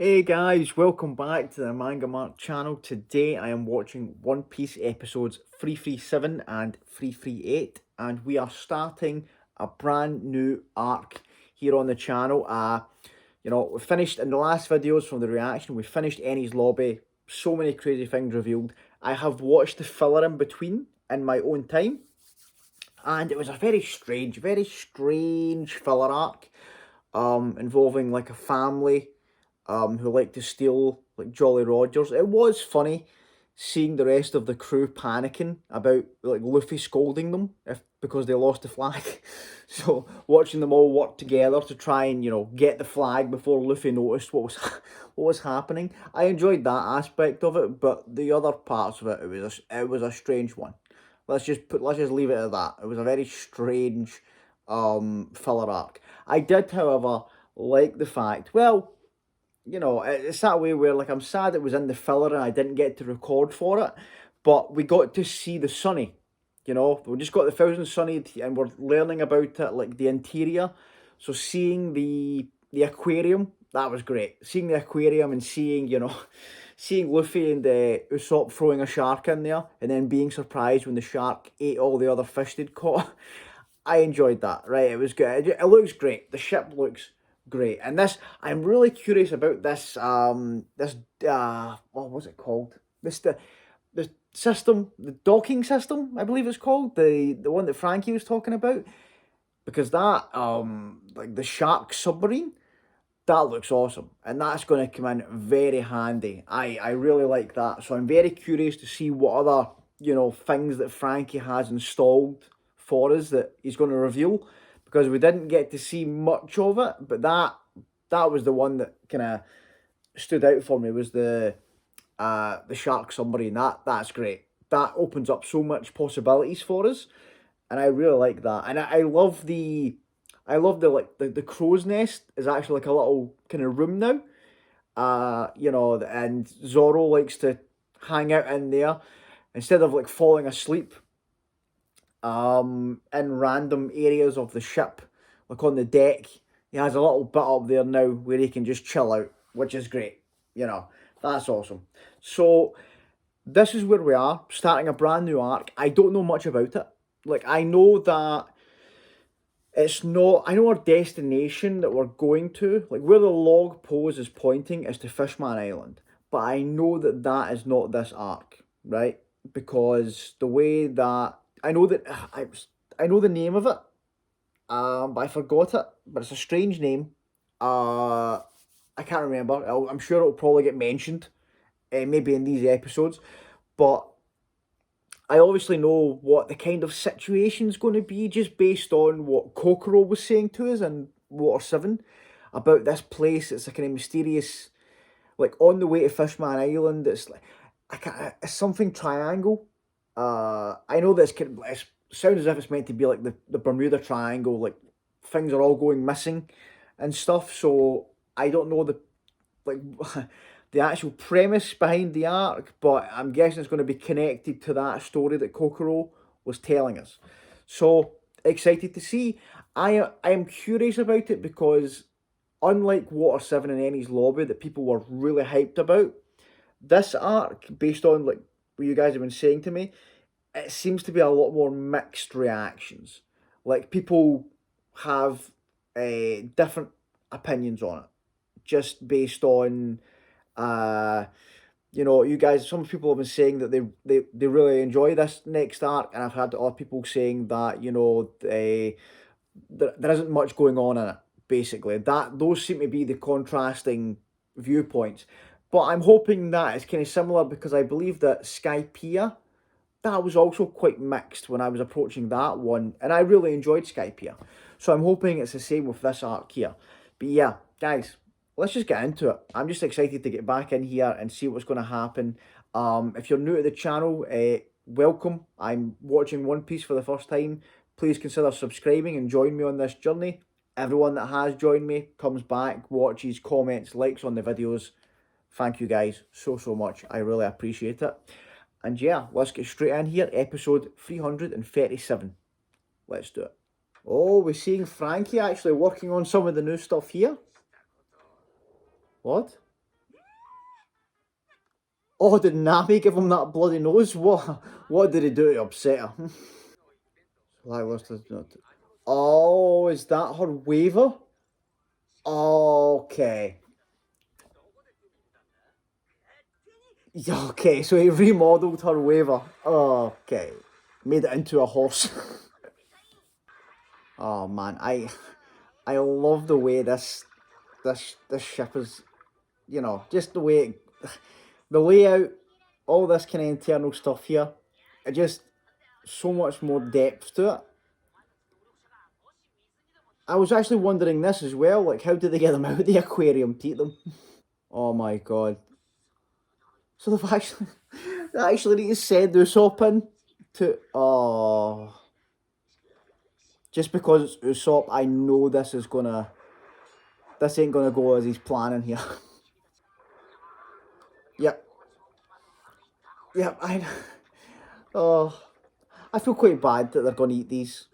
Hey guys, welcome back to the MangaMark channel. Today I am watching One Piece episodes 337 and 338, and we are starting a brand new arc here on the channel. We finished in the last videos from the reaction, we finished Eni's lobby, so many crazy things revealed. I have watched the filler in between in my own time, and it was a very strange filler arc involving like a family who like to steal like Jolly Rogers. It was funny seeing the rest of the crew panicking about like Luffy scolding them if because they lost the flag. So watching them all work together to try and get the flag before Luffy noticed what was what was happening. I enjoyed that aspect of it, but the other parts of it, it was a strange one. Let's just leave it at that. It was a very strange filler arc. I did, however, like the fact, well, it's that way where like I'm sad it was in the filler and I didn't get to record for it, but we got to see the Sunny. We just got the Thousand Sunny and we're learning about it, like the interior. So seeing the aquarium, that was great. Seeing the aquarium and seeing, seeing Luffy and Usopp throwing a shark in there and then being surprised when the shark ate all the other fish they'd caught. I enjoyed that, right? It was good. It looks great. The ship looks great. And this, I'm really curious about what was it called? The system, the docking system, I believe it's called, the one that Frankie was talking about. Because that, like the shark submarine, that looks awesome. And that's going to come in very handy. I really like that. So I'm very curious to see what other, things that Frankie has installed for us that he's going to reveal, because we didn't get to see much of it, but that was the one that kind of stood out for me, was the shark submarine. That's great. That opens up so much possibilities for us, and I really like that. And I love the like the crow's nest is actually like a little kind of room now. And Zoro likes to hang out in there instead of like falling asleep in random areas of the ship, like on the deck. He has a little bit up there now where he can just chill out, which is great. That's awesome. So this is where we are, starting a brand new arc. I don't know much about it. Like, I know that it's not, I know our destination that we're going to, like where the log pose is pointing, is to Fishman Island. But I know that that is not this arc, right? Because the way that I know that I know the name of it, but I forgot it. But it's a strange name. I can't remember. I'm sure it'll probably get mentioned, maybe in these episodes. But I obviously know what the kind of situation's going to be just based on what Kokoro was saying to us in Water 7 about this place. It's a kind of mysterious, like on the way to Fishman Island. It's like, it's something triangle. I know this it sounds as if it's meant to be like the Bermuda Triangle, like things are all going missing and stuff. So I don't know like the actual premise behind the arc, but I'm guessing it's going to be connected to that story that Kokoro was telling us. So excited to see. I am curious about it because unlike Water 7 and Eni's Lobby that people were really hyped about, this arc, based on like what you guys have been saying to me, it seems to be a lot more mixed reactions. Like people have different opinions on it, just based on you guys. Some people have been saying that they really enjoy this next arc, and I've had other people saying that there isn't much going on in it. Basically, that those seem to be the contrasting viewpoints. But I'm hoping that it's kind of similar because I believe that Skypiea, that was also quite mixed when I was approaching that one, and I really enjoyed Skypiea. So I'm hoping it's the same with this arc here. But yeah, guys, let's just get into it. I'm just excited to get back in here and see what's going to happen. If you're new to the channel, welcome. I'm watching One Piece for the first time. Please consider subscribing and join me on this journey. Everyone that has joined me comes back, watches, comments, likes on the videos. Thank you guys so much. I really appreciate it. And yeah, let's get straight in here. Episode 337. Let's do it. Oh, we're seeing Frankie actually working on some of the new stuff here. What? Oh, did Nami give him that bloody nose? What did he do to upset her? Like, what's this? Oh, is that her waiver? Okay. Yeah, okay, so he remodeled her waiver. Okay. Made it into a horse. Oh man, I love the way this ship is, just the way the layout, all this kind of internal stuff here. It just so much more depth to it. I was actually wondering this as well, like how did they get them out of the aquarium to eat them? Oh my god. So they've actually they actually need to send Usopp in to just because it's Usopp, I know this ain't gonna go as he's planning here. Yep. Yep, oh I feel quite bad that they're gonna eat these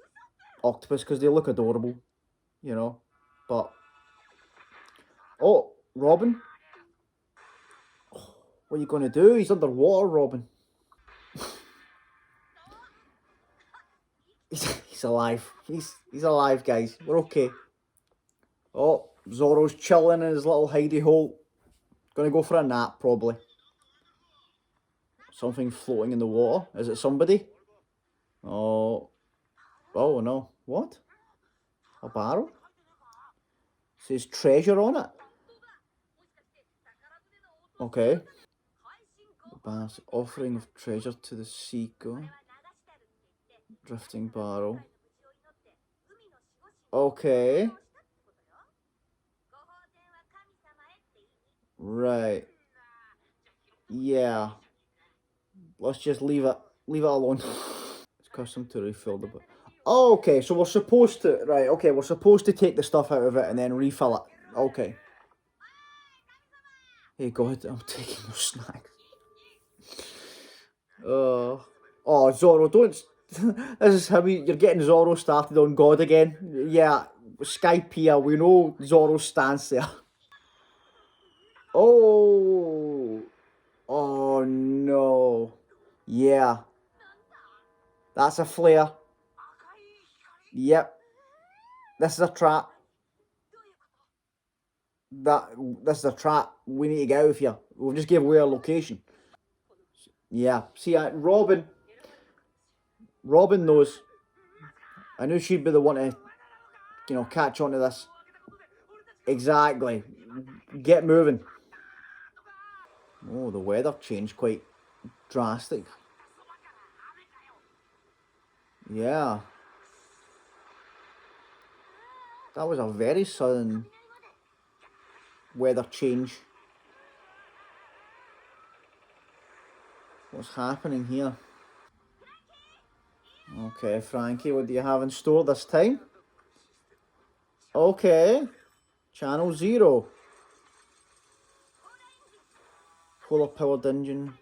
octopus because they look adorable, you know. But oh, Robin, what are you gonna do? He's underwater, Robin. He's alive. He's alive, guys. We're okay. Oh, Zoro's chilling in his little hidey hole. Gonna go for a nap, probably. Something floating in the water. Is it somebody? Oh, oh no. What? A barrel? Says treasure on it. Okay. Bass offering of treasure to the seagull. Drifting barrel. Okay. Right. Yeah. Let's just leave it. Leave it alone. It's custom to refill the. Oh, okay. So we're supposed to. Right. Okay. We're supposed to take the stuff out of it and then refill it. Okay. Hey God, I'm taking those snacks. Oh, Zoro, don't. This is how you're getting Zoro started on God again. Yeah, Skypiea, we know Zoro's stance there. Oh, oh no. Yeah, that's a flare. Yep, this is a trap. That this is a trap. We need to get out of here. We've just gave away our location. Yeah, see, Robin knows. I knew she'd be the one to, catch on to this. Exactly. Get moving. Oh, the weather changed quite drastic. Yeah. That was a very sudden weather change. What's happening here? Okay, Frankie, what do you have in store this time? Okay. Channel Zero. Polar powered engine.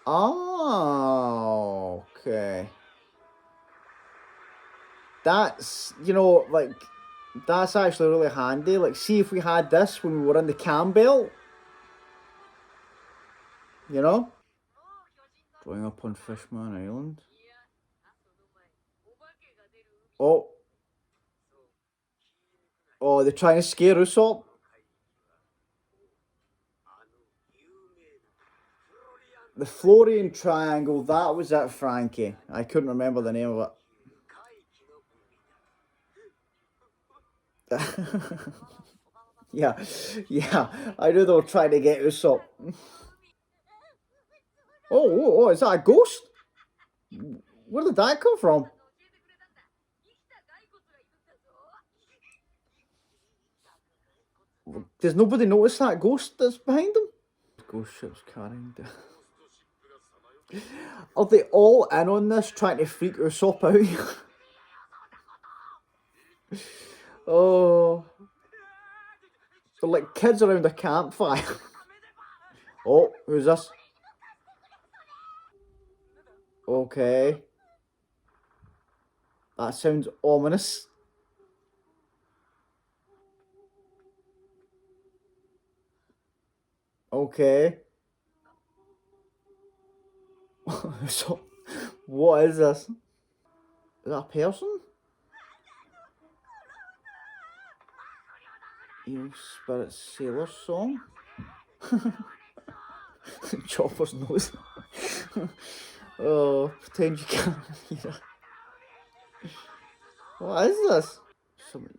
Oh, okay. That's, that's actually really handy. Like, see if we had this when we were in the cam belt. You know? Going up on Fishman Island. Oh. Oh, they're trying to scare Usopp. The Florian Triangle, that was it, Frankie. I couldn't remember the name of it. yeah, I knew they were trying to get Usopp. Oh, is that a ghost? Where did that come from? Does nobody notice that ghost that's behind them? Ghost ships carrying down. Are they all in on this trying to freak Usopp out? Oh, they're like kids around a campfire. Oh, who's this? Okay. That sounds ominous. Okay. So, what is this? Is that a person? Eel Spirit Sailor song? Chopper's nose. Oh, pretend you can't hear. What is this?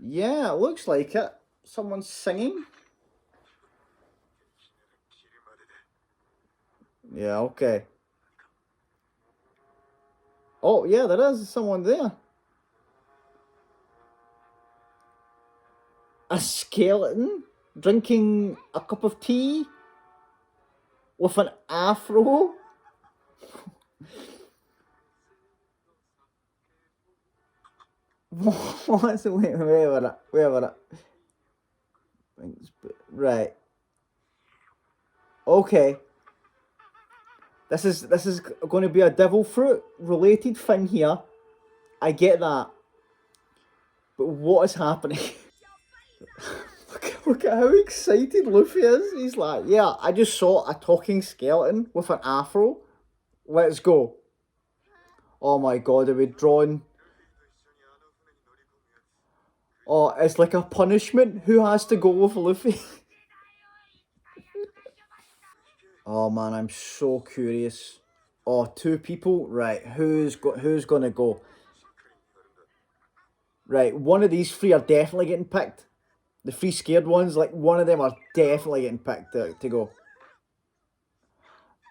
Yeah, it looks like it. Someone's singing. Yeah, okay. Oh, yeah, there is someone there. A skeleton drinking a cup of tea with an afro. What's wait a minute, wait a minute. Right. Okay. This is going to be a devil fruit related thing here. I get that. But what is happening? Look at how excited Luffy is. He's like, yeah, I just saw a talking skeleton with an afro. Let's go. Oh my god, are we drawn? Oh, it's like a punishment. Who has to go with Luffy? Oh man, I'm so curious. Oh, two people? Right, who's gonna go? Right, one of these three are definitely getting picked. The three scared ones, like one of them are definitely getting picked to go.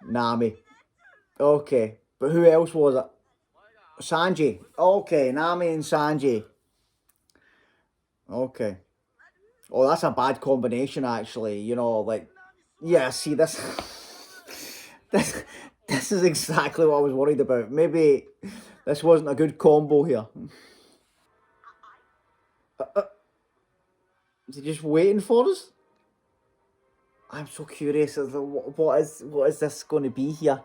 Nami. Okay, but who else was it? Sanji. Okay, Nami and Sanji. Okay. Oh, that's a bad combination, actually. You know, like, yeah. See, this, this, this is exactly what I was worried about. Maybe this wasn't a good combo here. Is he just waiting for us? I'm so curious as to what is this going to be here?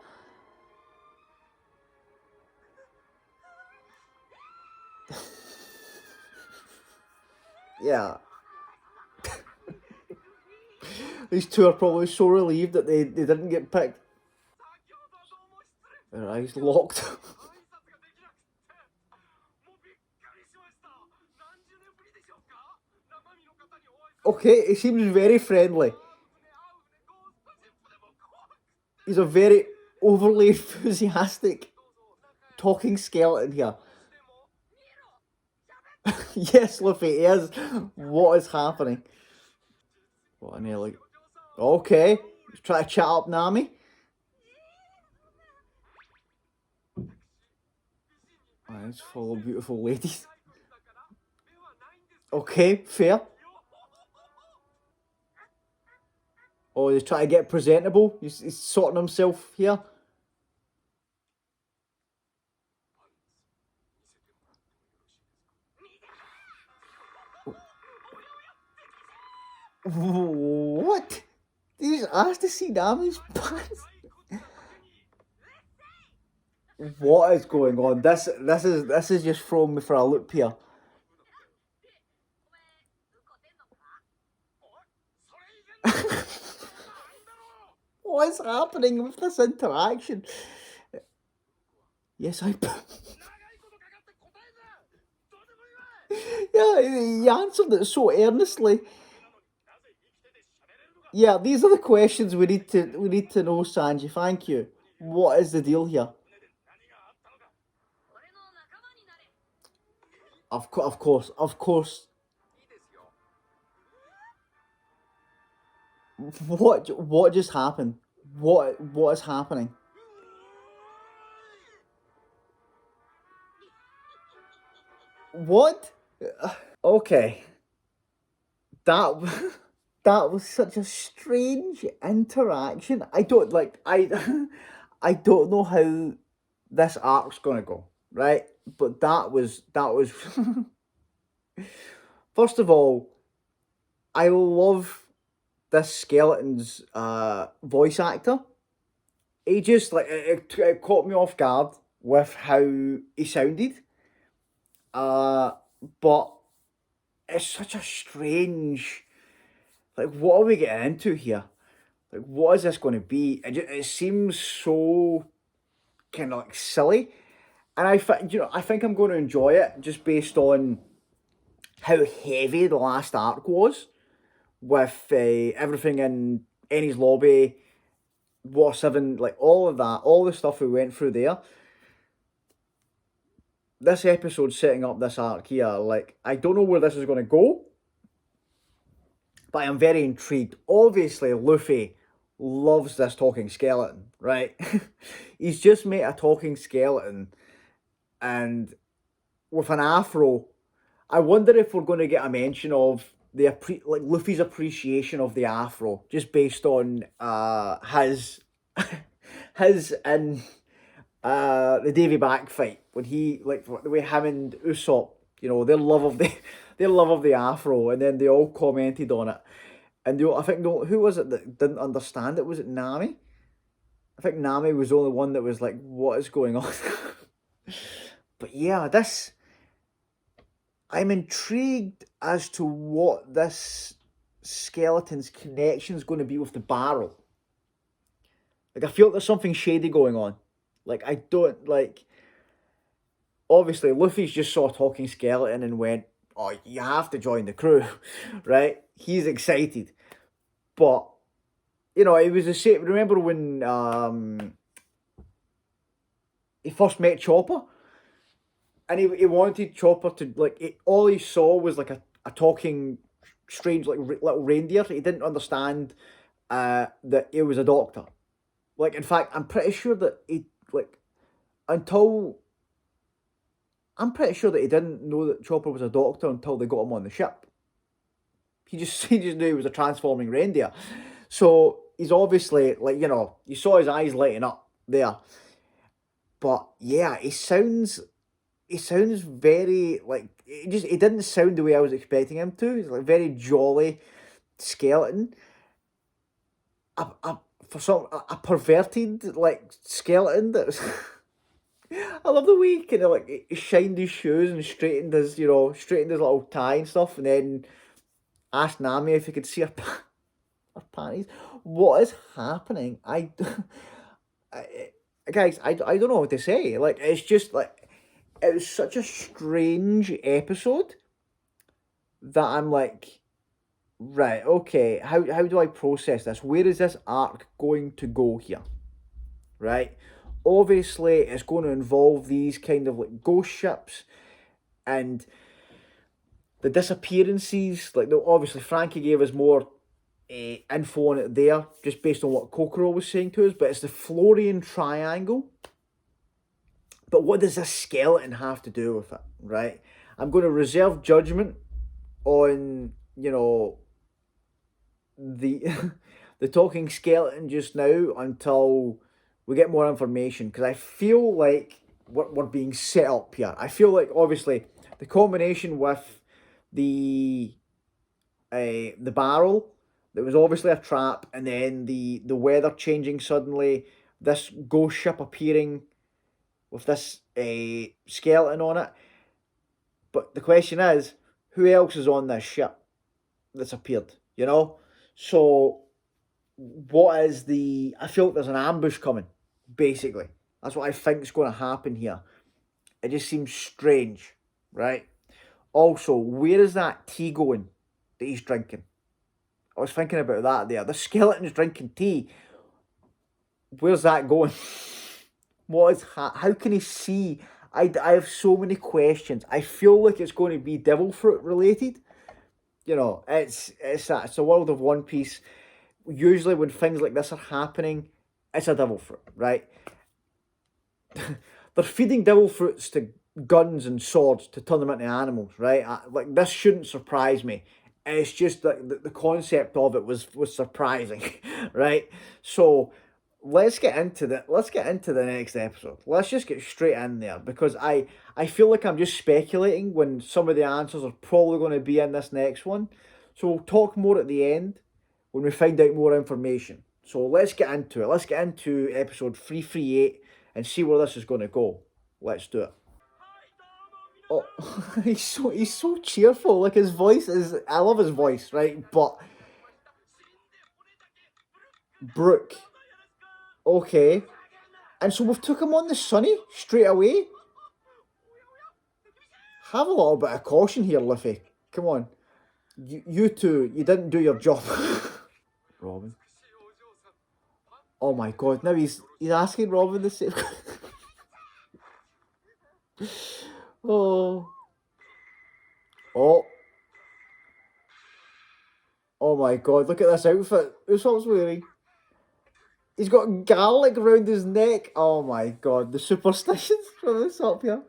Yeah. These two are probably so relieved that they didn't get picked. Their eyes locked. Okay, he seems very friendly. He's a very overly enthusiastic talking skeleton here. Yes, Luffy, he is. What is happening? What an like. Okay, let's try to chat up Nami. Oh, it's full of beautiful ladies. Okay, fair. Oh, he's trying to get presentable. He's sorting himself here. What? He's asked to see Nami's pants. What is going on? This is just throwing me for a loop here. What is happening with this interaction? Yes, I. Yeah, he answered it so earnestly. Yeah, these are the questions we need to know, Sanji. Thank you. What is the deal here? Of course, of course. What just happened? What is happening? What? Okay. That that was such a strange interaction. I don't like I don't know how this arc's gonna go, right? But that was first of all, I love this skeleton's voice actor. He just like it caught me off guard with how he sounded. Uh but it's such a strange like what are we getting into here? Like what is this going to be? It seems so kind of like silly. And I think I'm going to enjoy it just based on how heavy the last arc was with everything in Ennie's lobby, War 7, like all of that, all the stuff we went through there. This episode setting up this arc here, like, I don't know where this is going to go, but I'm very intrigued. Obviously, Luffy loves this talking skeleton, right? He's just made a talking skeleton, and with an afro, I wonder if we're going to get a mention of like Luffy's appreciation of the afro, just based on his his and the Davy Back fight when he like the way him and Usopp, their love of the their love of the afro, and then they all commented on it. And I think who was it that didn't understand it? Was it Nami? I think Nami was the only one that was like, "What is going on?" But yeah, I'm intrigued as to what this skeleton's connection is going to be with the barrel. Like, I feel like there's something shady going on. Like, I don't, like... Obviously, Luffy's just saw a talking skeleton and went, oh, you have to join the crew, right? He's excited. But, it was the same... Remember when he first met Chopper? And he wanted Chopper to, like, all he saw was, like, a talking, strange, like, little reindeer. He didn't understand that he was a doctor. Like, in fact, I'm pretty sure that he, like, I'm pretty sure that he didn't know that Chopper was a doctor until they got him on the ship. He just knew he was a transforming reindeer. So, he's obviously, like, you saw his eyes lighting up there. But, yeah, he sounds very, like, he didn't sound the way I was expecting him to. He's like very jolly skeleton. A perverted, like, skeleton that was... I love the way he kind of, like, he shined his shoes and straightened his little tie and stuff, and then asked Nami if he could see her panties. What is happening? Guys, I don't know what to say. Like, it's just, like, it was such a strange episode that I'm like, right, okay, how do I process this? Where is this arc going to go here? Right? Obviously, it's going to involve these kind of like ghost ships and the disappearances. Like, obviously, Frankie gave us more info on it there, just based on what Kokoro was saying to us, but it's the Florian Triangle. But what does this skeleton have to do with it, right? I'm going to reserve judgment on, the the talking skeleton just now until we get more information, because I feel like we're being set up here. I feel like, obviously, the combination with the barrel, that was obviously a trap, and then the weather changing suddenly, this ghost ship appearing with this skeleton on it. But the question is, who else is on this ship that's appeared, So, what is I feel like there's an ambush coming, basically. That's what I think is going to happen here. It just seems strange, right? Also, where is that tea going that he's drinking? I was thinking about that there. The skeleton's drinking tea. Where's that going? How can he see? I have so many questions. I feel like it's going to be devil fruit related. It's the world of One Piece. Usually when things like this are happening, it's a devil fruit, right? They're feeding devil fruits to guns and swords to turn them into animals, right? Like, this shouldn't surprise me. It's just that the concept of it was surprising, right? So let's get into the next episode. Let's just get straight in there, because I feel like I'm just speculating when some of the answers are probably going to be in this next one. So we'll talk more at the end when we find out more information. So let's get into it. Let's get into episode 338 and see where this is going to go. Let's do it. Oh, he's so cheerful. Like, his voice is... I love his voice, right? But... Brook. Okay. And so we've took him on the Sunny straight away. Have a little bit of caution here, Luffy. Come on. You two, you didn't do your job. Robin. Oh my god, now he's asking Robin the same. Oh. Oh. Oh my god, look at this outfit. Usopp's wearing. He's got garlic around his neck. Oh my god, the superstitions from Usopp here.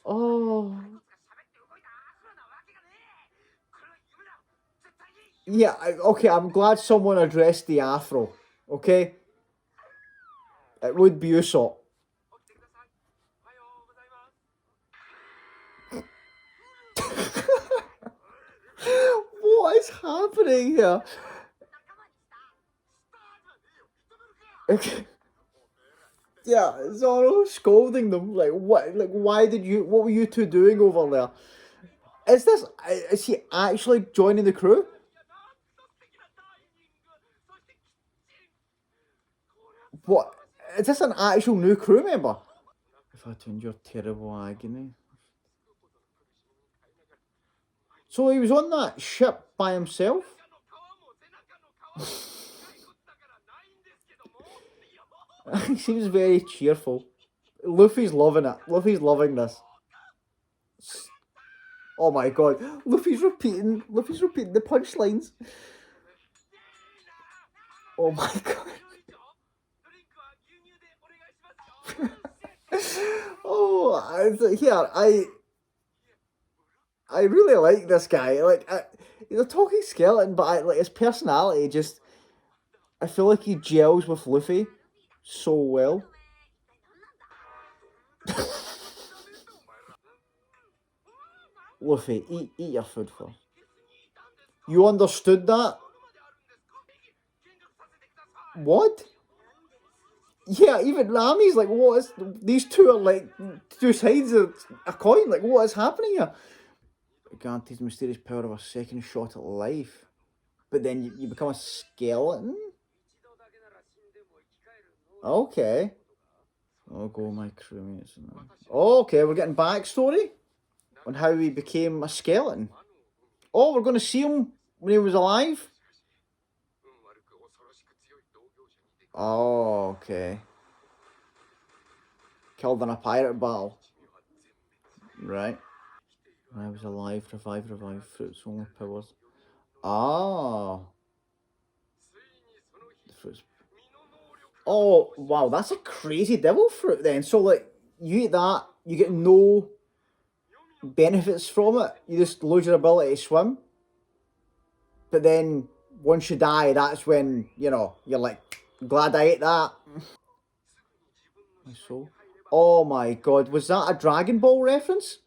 Oh. Yeah, okay, I'm glad someone addressed the afro. Okay? It would be Usopp. What is happening here? Okay. Yeah, Zoro scolding them. Like, what? Like, why did you? What were you two doing over there? Is he actually joining the crew? What? Is this an actual new crew member? If I to endure terrible agony. So he was on that ship by himself? He seems very cheerful. Luffy's loving it. Luffy's loving this. Oh my god. Luffy's repeating the punchlines. Oh my god. I really like this guy. Like, he's a talking skeleton, but like his personality just. I feel like he gels with Luffy so well. Luffy, eat your food first. You understood that? What? Yeah, even Nami's like, what is... These two are like two sides of a coin. Like, what is happening here? It guarantees the mysterious power of a second shot at life. But then you become a skeleton? Okay. Oh, go my crewmates. Okay, we're getting backstory on how he became a skeleton. Oh, we're going to see him when he was alive? Oh, okay. Killed in a pirate battle. Right. When I was alive, revive, fruits, only powers. Ah. The fruits. Oh, wow, that's a crazy devil fruit then. So, like, you eat that, you get no benefits from it. You just lose your ability to swim. But then, once you die, that's when, you know, you're like, glad I ate that. My soul. Oh my god, was that a Dragon Ball reference?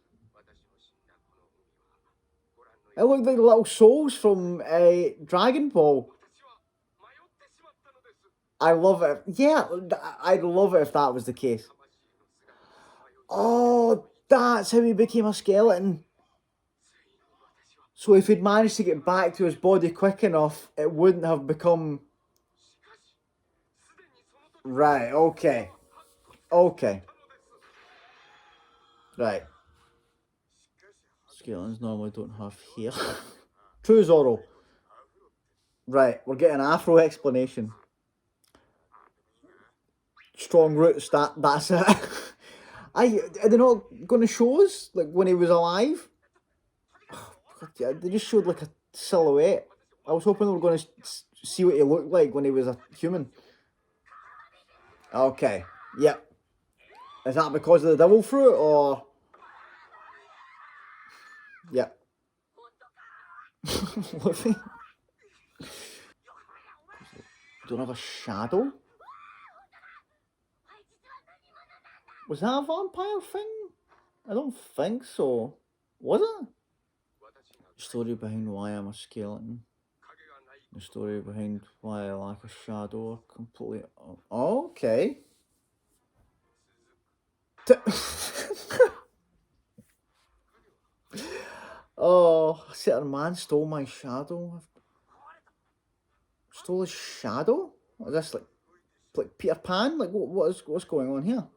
It looked like little souls from Dragon Ball. I love it. Yeah, I'd love it if that was the case. Oh, that's how he became a skeleton. So if he'd managed to get back to his body quick enough, it wouldn't have become... Right, okay. Okay. Right. Skeletons normally don't have hair. True, Zoro. Right, we're getting an afro explanation. Strong roots, that's it. Are they not going to show us, like, when he was alive? They just showed, like, a silhouette. I was hoping we were going to see what he looked like when he was a human. Okay, yep. Is that because of the devil fruit, or...? Yep. Luffy? Don't have a shadow? Was that a vampire thing? I don't think so. Was it? The story behind why I'm a skeleton. The story behind why I lack a shadow are completely... Oh, okay. Oh, a certain man stole my shadow. Stole his shadow? What is this, like Peter Pan? Like, what's going on here?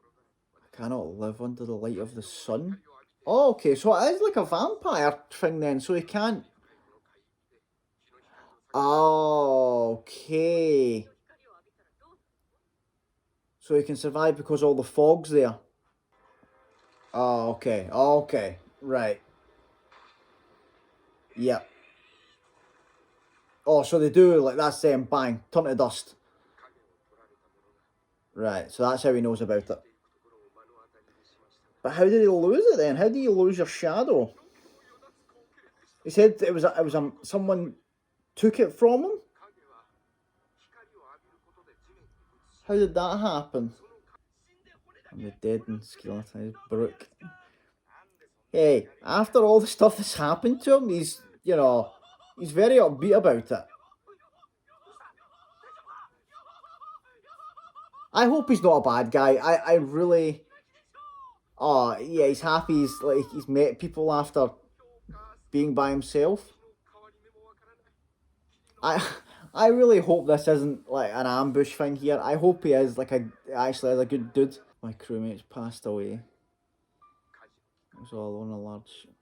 I cannot live under the light of the sun. Oh, okay, so it is like a vampire thing then, so he can't... Oh, okay. So he can survive because all the fog's there. Oh, okay, okay, right. Yep. Oh, so they do, like, that's them, bang, turn to dust. Right, so that's how he knows about it. But how did he lose it then? How do you lose your shadow? He said it was someone took it from him? How did that happen? I'm the dead and skeletonized Brook. Hey, after all the stuff that's happened to him, he's very upbeat about it. I hope he's not a bad guy. I really... Oh, yeah, he's happy. He's met people after being by himself. I really hope this isn't like an ambush thing here. I hope he is actually is a good dude. My crewmates passed away. I was all alone on a large ship.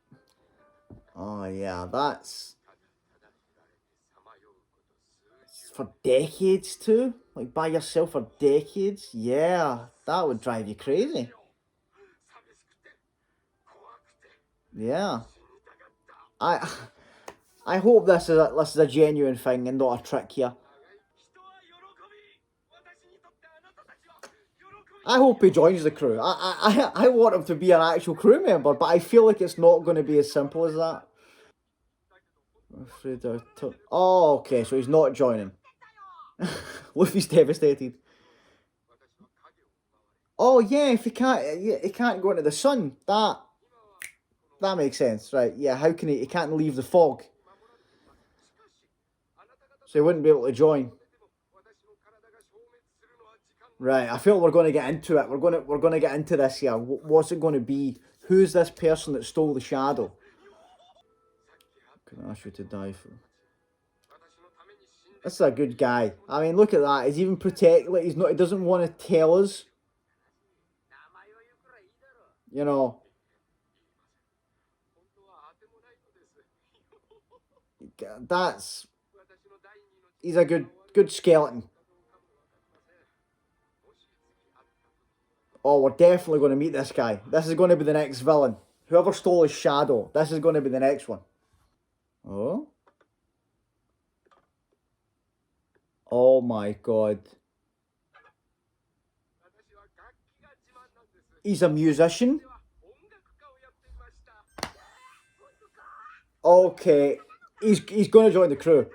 Oh yeah, that's for decades too. Like by yourself for decades. Yeah, that would drive you crazy. Yeah. I hope this is a genuine thing and not a trick here. I hope he joins the crew. I want him to be an actual crew member, but I feel like it's not going to be as simple as that. Oh, okay, so he's not joining. Luffy's devastated. Oh yeah, if he can't go into the sun. That makes sense, right? Yeah, how can he can't leave the fog, so he wouldn't be able to join. Right, I feel we're going to get into it. We're going to get into this here. What's it going to be? Who's this person that stole the shadow? Can I ask you to die for? This is a good guy. I mean, look at that. He's even like he's not. He doesn't want to tell us. You know. He's a good skeleton. Oh, we're definitely going to meet this guy. This is going to be the next villain. Whoever stole his shadow, this is going to be the next one. Oh. Oh my god. He's a musician? Okay. He's going to join the crew.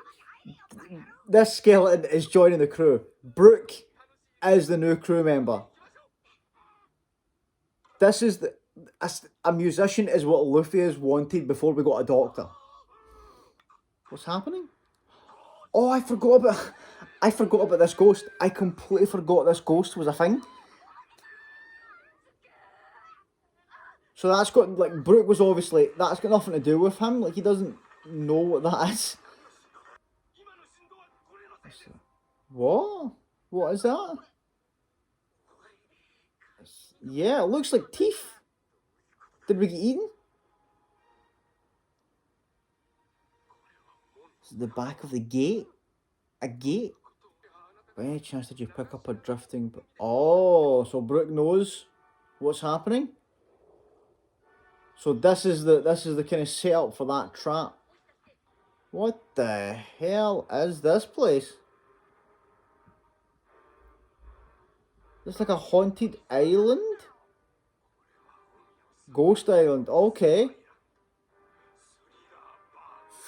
This skeleton is joining the crew. Brook is the new crew member. This is a musician is what Luffy has wanted before we got a doctor. What's happening? Oh, I forgot about this ghost. I completely forgot this ghost was a thing. So that's got, like, Brook was obviously, that's got nothing to do with him. Like, he doesn't know what that is. What? What is that? Yeah, it looks like teeth. Did we get eaten? This is the back of the gate. A gate? By any chance did you pick up a drifting... Oh, so Brook knows what's happening? So this is the kind of setup for that trap. What the hell is this place? It's like a haunted island? Ghost Island, okay.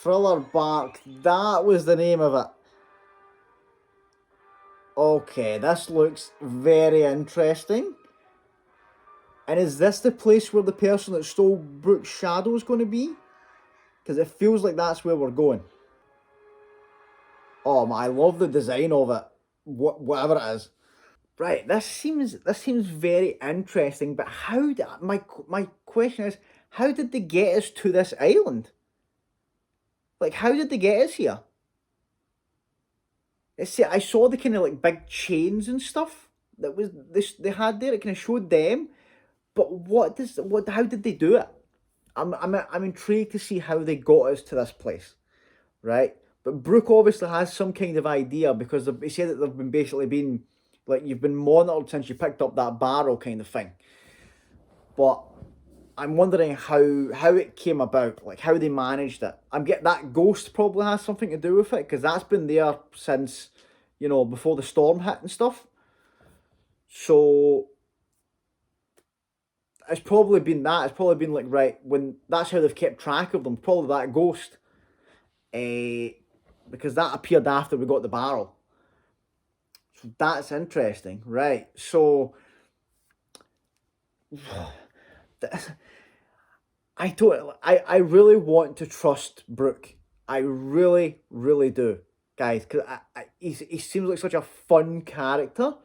Thriller Bark, that was the name of it. Okay, this looks very interesting. And is this the place where the person that stole Brook's shadow is going to be? Because it feels like that's where we're going. Oh, I love the design of it. Whatever it is. Right, this seems very interesting, but my question is, how did they get us to this island? Like, how did they get us here? See, I saw the kind of like big chains and stuff that was this they had there. It kind of showed them, but what? How did they do it? I'm intrigued to see how they got us to this place, right? But Brooke obviously has some kind of idea because they say that they've been basically been like you've been monitored since you picked up that barrel kind of thing. But I'm wondering how it came about, like how they managed it. I'm getting that ghost probably has something to do with it because that's been there since, before the storm hit and stuff. So it's probably been that. It's probably been like right when that's how they've kept track of them. Probably that ghost, because that appeared after we got the barrel. So that's interesting, right? So I really want to trust Brooke. I really, really do, guys, because he seems like such a fun character,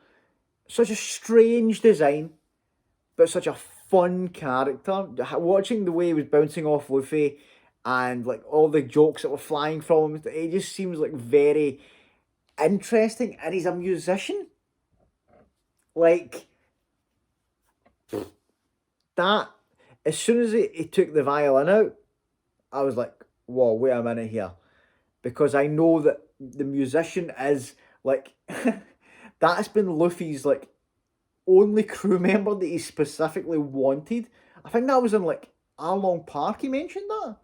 such a strange design, but such a fun character. Watching the way he was bouncing off Luffy, and like all the jokes that were flying from him, it just seems like very interesting. And he's a musician, like that. As soon as he took the violin out, I was like, whoa, wait a minute here. Because I know that the musician is like that's been Luffy's like only crew member that he specifically wanted. I think that was in like Arlong Park he mentioned that.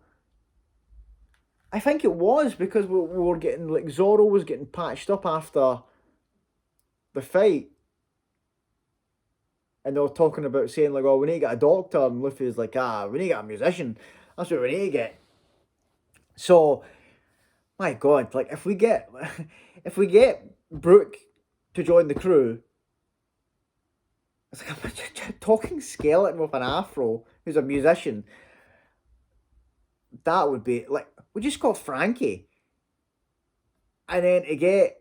I think it was because we were getting like Zoro was getting patched up after the fight. And they were talking about saying like, oh, we need to get a doctor, and Luffy was like, we need to get a musician. That's what we need to get. So my God, like if we get if we get Brook to join the crew, it's like a talking skeleton with an afro who's a musician. That would be like we just got Frankie, and then to get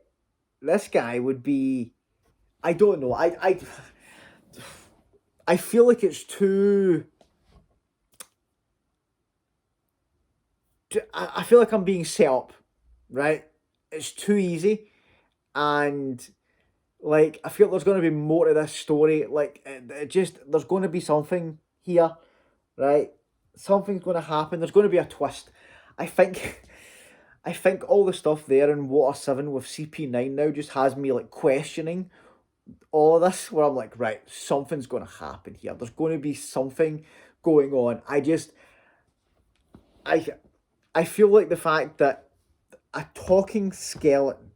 this guy would be, I don't know. I feel like it's too. I feel like I'm being set up, right? It's too easy, and like I feel there's going to be more to this story. Like it just there's going to be something here, right? Something's going to happen. There's going to be a twist. I think, I think all the stuff there in Water 7 with CP9 now just has me like questioning all of this. Where I'm like, right, something's going to happen here. There's going to be something going on. I I feel like the fact that a talking skeleton,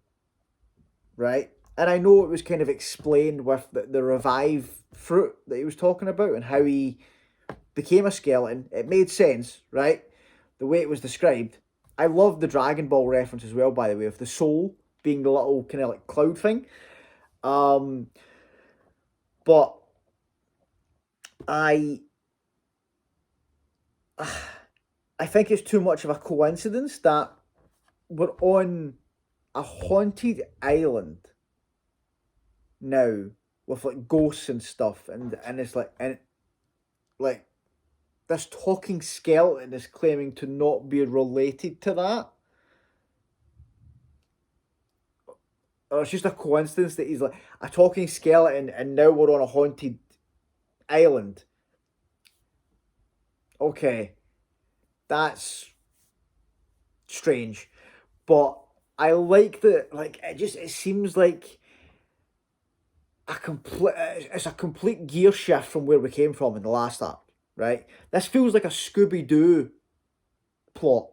right? And I know it was kind of explained with the revive fruit that he was talking about and how he became a skeleton. It made sense, right? The way it was described. I love the Dragon Ball reference as well, by the way, of the soul being the little kind of like cloud thing. But I I think it's too much of a coincidence that we're on a haunted island now with like ghosts and stuff, and it's like and like this talking skeleton is claiming to not be related to that. Or it's just a coincidence that he's like a talking skeleton and now we're on a haunted island. Okay, that's strange. But I like that like it seems like it's a complete gear shift from where we came from in the last arc, right? This feels like a Scooby Doo plot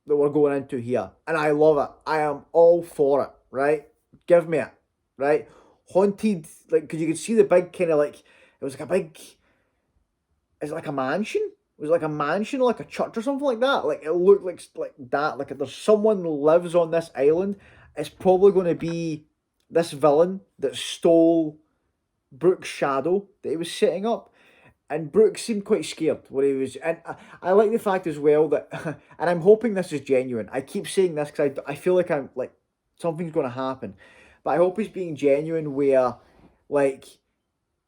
that we're going into here, and I love it. I am all for it, right? Give me it, right? Haunted, like, because you could see the big kind of like it was like a big, is it like a mansion? It was like a mansion, like a church or something like that. Like it looked like that. Like if there's someone who lives on this island, it's probably going to be this villain that stole Brook's shadow that he was setting up. And Brook seemed quite scared when he was, and I like the fact as well that, and I'm hoping this is genuine. I keep saying this because I feel like I'm like something's going to happen, but I hope he's being genuine. Where, like,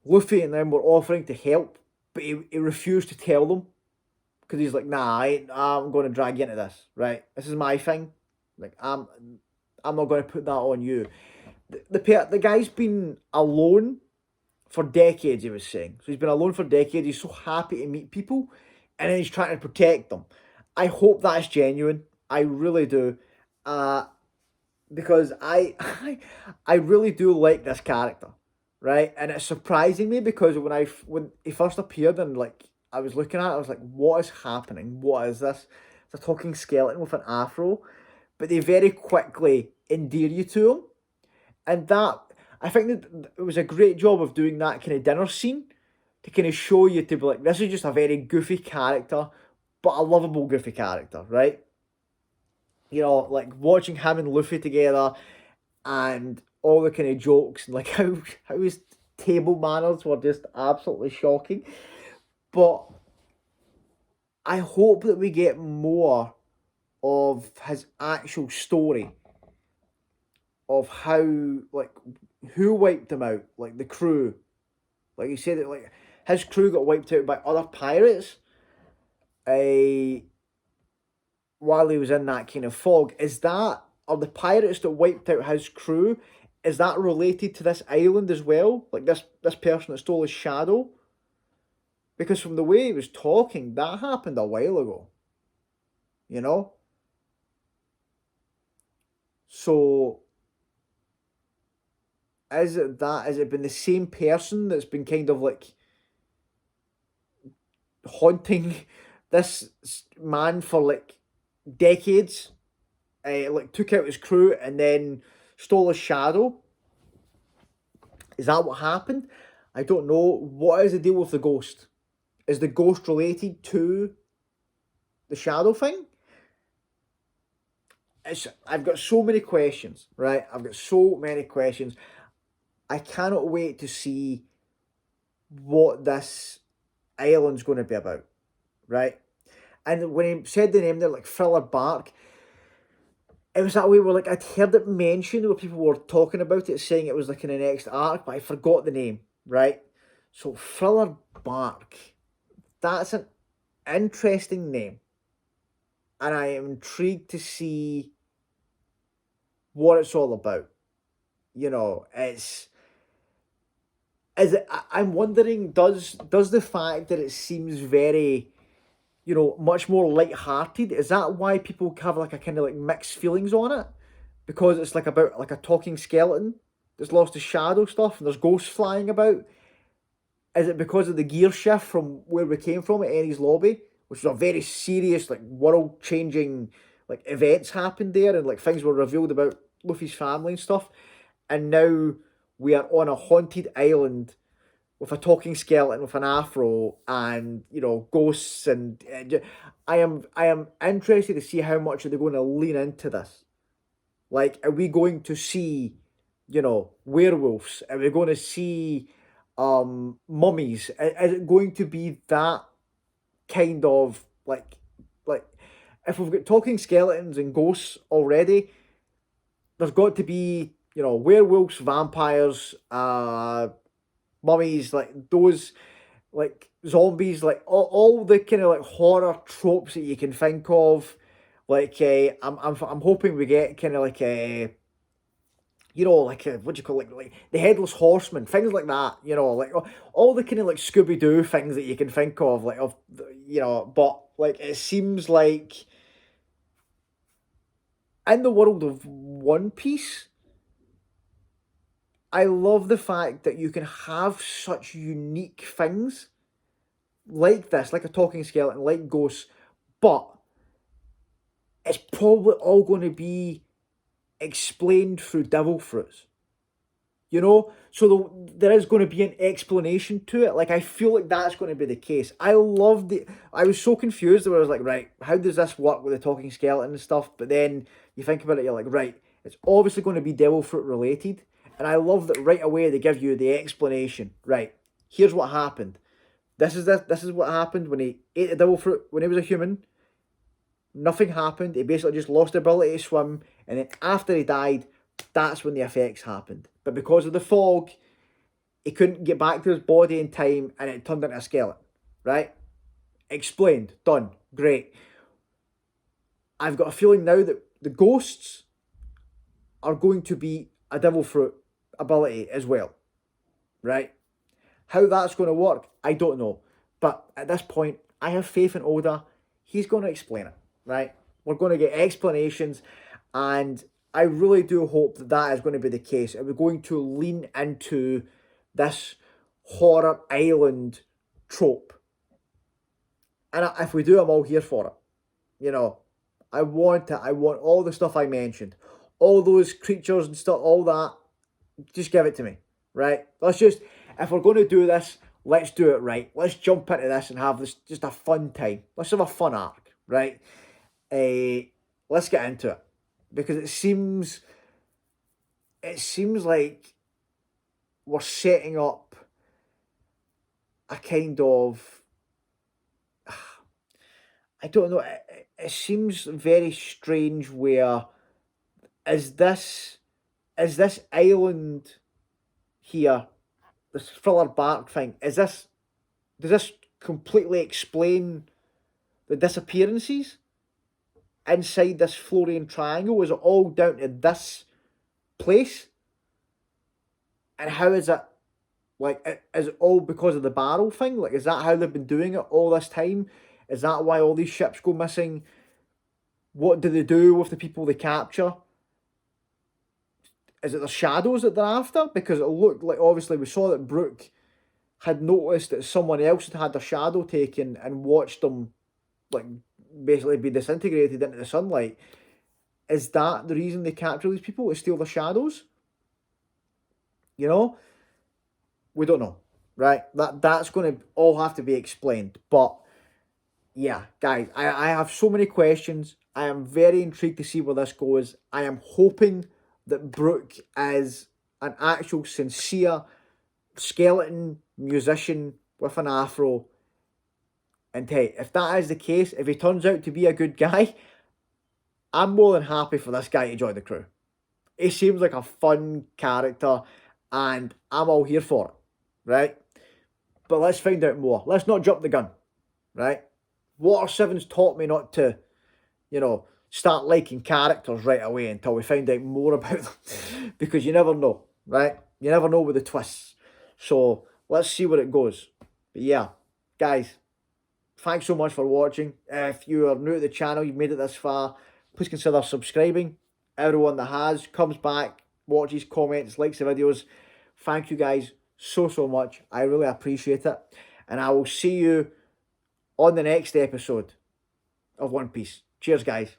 Luffy and them were offering to help, but he refused to tell them because he's like, nah, I'm going to drag you into this. Right, this is my thing. Like I'm not going to put that on you. The guy's been alone for decades, he was saying. So he's been alone for decades. He's so happy to meet people, and then he's trying to protect them. I hope that's genuine. I really do. Uh, because I really do like this character, right? And it's surprising me because when he first appeared and like I was looking at it, I was like, what is happening? What is this? It's a talking skeleton with an afro, but they very quickly endear you to him, and that I think that it was a great job of doing that kind of dinner scene to kind of show you to be like, this is just a very goofy character, but a lovable goofy character, right? You know, like watching him and Luffy together and all the kind of jokes and like how his table manners were just absolutely shocking. But I hope that we get more of his actual story of how like who wiped him out, like the crew. Like you said that like his crew got wiped out by other pirates. Uh, while he was in that kind of fog. Is that are the pirates that wiped out his crew? Is that related to this island as well? Like this person that stole his shadow? Because from the way he was talking, that happened a while ago. You know? So is it that? Has it been the same person that's been kind of like haunting this man for like decades? Like took out his crew and then stole his shadow. Is that what happened? I don't know. What is the deal with the ghost? Is the ghost related to the shadow thing? I've got so many questions, right? I've got so many questions. I cannot wait to see what this island's going to be about, right? And when he said the name there, like Thriller Bark, it was that way where like I'd heard it mentioned where people were talking about it, saying it was like in the next arc, but I forgot the name, right? So Thriller Bark, that's an interesting name, and I am intrigued to see what it's all about. You know, it's is it, I'm wondering does the fact that it seems very much more light-hearted, is that why people have like a kind of like mixed feelings on it? Because it's like about like a talking skeleton that's lost his shadow stuff and there's ghosts flying about. Is it because of the gear shift from where we came from at Enies Lobby, which was a very serious, like world changing like events happened there and like things were revealed about Luffy's family and stuff, and now we are on a haunted island with a talking skeleton with an afro and ghosts and I am interested to see how much are they going to lean into this. Like, are we going to see werewolves? Are we going to see mummies? Is it going to be that kind of like if we've got talking skeletons and ghosts already, there's got to be werewolves, vampires, mummies, like those, like zombies, like all the kind of like horror tropes that you can think of. Like I'm hoping we get kind of like a like what do you call it, like the headless horseman, things like that. Like all the kind of like Scooby Doo things that you can think of, like of But like it seems like in the world of One Piece, I love the fact that you can have such unique things like this, like a talking skeleton, like ghosts, but it's probably all going to be explained through devil fruits. So there is going to be an explanation to it. Like, I feel like that's going to be the case. I was so confused where I was like, right, how does this work with the talking skeleton and stuff? But then you think about it, you're like, right, it's obviously going to be devil fruit related. And I love that right away they give you the explanation. Right, here's what happened. This is what happened when he ate the devil fruit when he was a human. Nothing happened. He basically just lost the ability to swim, and then after he died, that's when the effects happened. But because of the fog, he couldn't get back to his body in time, and it turned into a skeleton. Right? Explained. Done. Great. I've got a feeling now that the ghosts are going to be a devil fruit ability as well, right? How that's going to work, I don't know. But at this point, I have faith in Oda. He's going to explain it, right? We're going to get explanations, and I really do hope that that is going to be the case. And we're going to lean into this horror island trope. And if we do, I'm all here for it. You know, I want it. I want all the stuff I mentioned. All those creatures and stuff, all that. Just give it to me, right? Let's just, if we're going to do this, let's do it right. Let's jump into this and have this just a fun time. Let's have a fun arc, right? Let's get into it. Because it seems like we're setting up a kind of, I don't know, it seems very strange where, is this island here, this thriller bark thing, does this completely explain the disappearances inside this Florian Triangle? Is it all down to this place? And how is it, like, is it all because of the barrel thing? Like, is that how they've been doing it all this time? Is that why all these ships go missing? What do they do with the people they capture? Is it the shadows that they're after? Because it looked like, obviously, we saw that Brook had noticed that someone else had had their shadow taken and watched them, like, basically be disintegrated into the sunlight. Is that the reason they capture these people, to steal the shadows? You know? We don't know, right? That's going to all have to be explained. But, yeah, guys, I have so many questions. I am very intrigued to see where this goes. I am hoping that Brook is an actual sincere skeleton musician with an afro. And hey, if that is the case, if he turns out to be a good guy, I'm more than happy for this guy to join the crew. He seems like a fun character, and I'm all here for it, right? But let's find out more. Let's not jump the gun, right? Water 7's taught me not to, start liking characters right away until we find out more about them. Because you never know, right? You never know with the twists. So let's see where it goes. But yeah, guys, thanks so much for watching. If you are new to the channel, you've made it this far, please consider subscribing. Everyone that has comes back, watches, comments, likes the videos. Thank you guys so much. I really appreciate it. And I will see you on the next episode of One Piece. Cheers, guys.